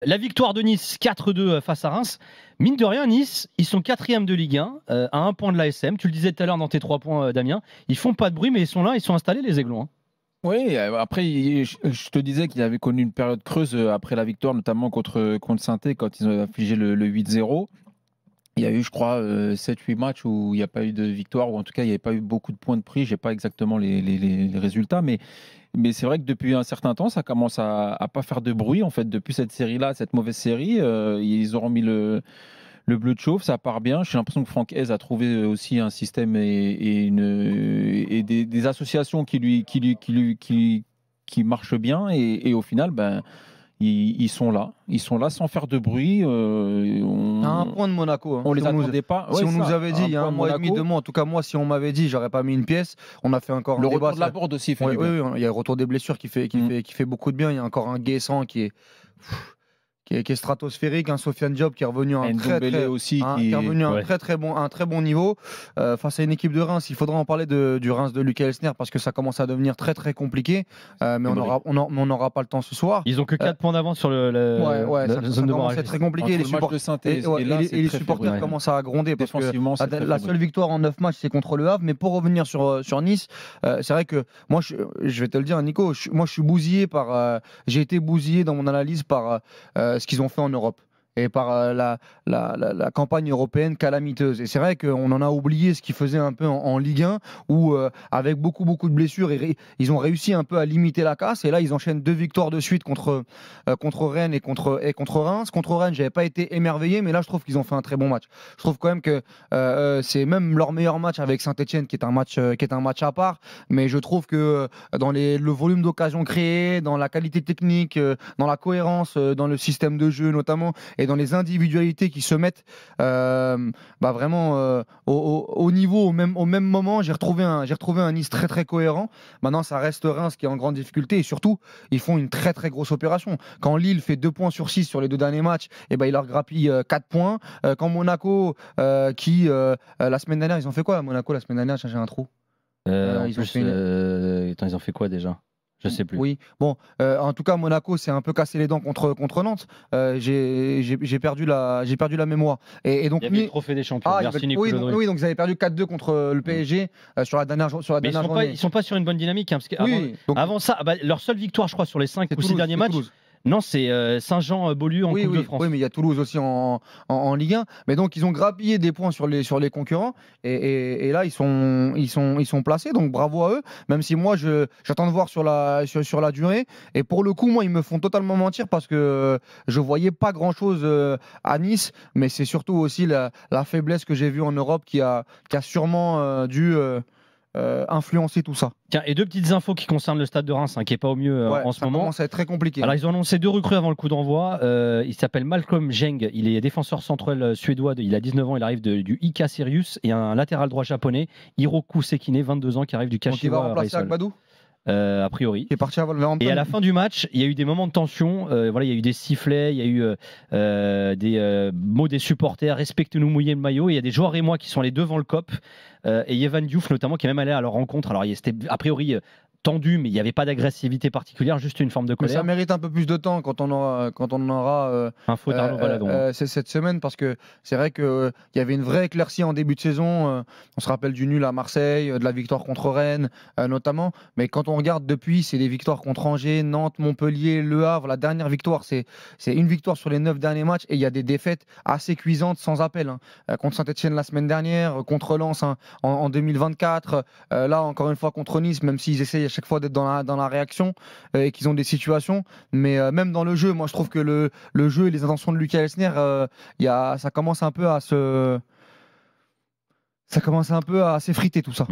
La victoire de Nice 4-2 face à Reims. Mine de rien, Nice, ils sont 4e de Ligue 1, à 1 point de l'ASM. Tu le disais tout à l'heure dans tes 3 points, Damien. Ils font pas de bruit, mais ils sont là, ils sont installés, les Aiglons. Hein. Oui, après, je te disais qu'il avait connu une période creuse après la victoire, notamment contre Saint-Étienne, quand ils ont affligé le 8-0. Il y a eu, je crois, 7-8 matchs où il n'y a pas eu de victoire, ou en tout cas, il n'y avait pas eu beaucoup de points de prix. Je n'ai pas exactement les résultats, mais c'est vrai que depuis un certain temps, ça commence à pas faire de bruit. En fait, depuis cette série-là, cette mauvaise série, ils auront mis le bleu de chauve, ça part bien. J'ai l'impression que Franck Hez a trouvé aussi un système et des associations qui marchent bien. Et au final, ils sont là sans faire de bruit. À un point de Monaco. Hein. On les attendait pas. Si on nous avait dit il y a un mois et demi, 2 mois, en tout cas moi, si on m'avait dit, j'aurais pas mis une pièce. On a fait encore le un débat. Retour de la Bourde aussi fait du bien. Oui, il y a le retour des blessures qui fait beaucoup de bien. Il y a encore un Guessant qui est stratosphérique, un Sofiane Diop qui est revenu à un très bon niveau face à une équipe de Reims. Il faudra en parler du Reims de Lucas Elsner parce que ça commence à devenir très très compliqué, mais on n'aura pas le temps ce soir. Ils ont que 4 points d'avance sur la zone de barrage. C'est très compliqué. Les supporters commencent à gronder parce que la seule victoire en 9 matchs c'est contre le Havre. Mais pour revenir sur Nice, c'est vrai que moi je vais te le dire, Nico, moi je suis bousillé j'ai été bousillé dans mon analyse par ce qu'ils ont fait en Europe et par la campagne européenne calamiteuse. Et c'est vrai qu'on en a oublié ce qu'ils faisaient un peu en Ligue 1 où avec beaucoup de blessures ils ont réussi un peu à limiter la casse, et là ils enchaînent 2 victoires de suite contre Rennes et contre Reims. Contre Rennes, j'avais pas été émerveillé, mais là je trouve qu'ils ont fait un très bon match. Je trouve quand même que c'est même leur meilleur match avec Saint-Étienne qui est un match à part, mais je trouve que dans le volume d'occasions créées, dans la qualité technique, dans la cohérence, dans le système de jeu notamment, et dans les individualités qui se mettent vraiment au niveau, au même moment, j'ai retrouvé un Nice très très cohérent. Maintenant, ça reste Reims qui est en grande difficulté, et surtout, ils font une très très grosse opération. Quand Lille fait 2 points sur 6 sur les 2 derniers matchs, et il leur grappille 4 points. Quand Monaco, la semaine dernière, ils ont fait quoi Monaco la semaine dernière, j'ai un trou. Ils ont fait quoi déjà? Je sais plus. Oui, bon, en tout cas, Monaco s'est un peu cassé les dents contre Nantes. J'ai perdu la mémoire. Et donc, il y avait le trophée des champions. Oui, donc ils avaient perdu 4-2 contre le PSG sur la dernière journée. Ils sont pas sur une bonne dynamique. Hein, parce avant ça, leur seule victoire, je crois, sur les 5 ou 6 derniers matchs. Non, c'est Saint-Jean-Beaulieu en Coupe de France. Oui, mais il y a Toulouse aussi en Ligue 1. Mais donc, ils ont grappillé des points sur les concurrents. Et là, ils sont placés. Donc, bravo à eux. Même si moi, j'attends de voir sur la durée. Et pour le coup, moi, ils me font totalement mentir parce que je voyais pas grand-chose à Nice. Mais c'est surtout aussi la faiblesse que j'ai vue en Europe qui a sûrement dû influencer tout ça. Tiens, et 2 petites infos qui concernent le stade de Reims, qui n'est pas au mieux en ce moment. Ça commence à être très compliqué. Alors, ils ont annoncé 2 recrues avant le coup d'envoi. Il s'appelle Malcolm Jeng, il est défenseur central suédois, il a 19 ans, il arrive du IK Sirius, et un latéral droit japonais, Hiroku Sekine, 22 ans, qui arrive du Kashiwa. Donc, il va remplacer Agbadou a priori. Qui est parti à Wolverhampton. Et à la fin du match, il y a eu des moments de tension. Il y a eu des sifflets, il y a eu des mots des supporters, respectez-nous, mouillez le maillot. Et il y a des joueurs et moi qui sont allés devant le COP. Et Yevan Diouf notamment, qui est même allé à leur rencontre. Alors c'était a priori tendu, mais il n'y avait pas d'agressivité particulière, juste une forme de colère. Mais ça mérite un peu plus de temps quand on aura info d'Arnaud Valadon. C'est cette semaine, parce que c'est vrai qu'il y avait une vraie éclaircie en début de saison. On se rappelle du nul à Marseille, de la victoire contre Rennes notamment. Mais quand on regarde depuis, c'est des victoires contre Angers, Nantes, Montpellier, Le Havre. La dernière victoire, c'est une victoire sur les 9 derniers matchs, et il y a des défaites assez cuisantes sans appel. Contre Saint-Etienne la semaine dernière, contre Lens en 2024. Là, encore une fois, contre Nice, même s'ils essayent à chaque fois d'être dans la réaction et qu'ils ont des situations, mais même dans le jeu, moi je trouve que le jeu et les intentions de Lucas Elsner, ça commence un peu à s'effriter tout ça.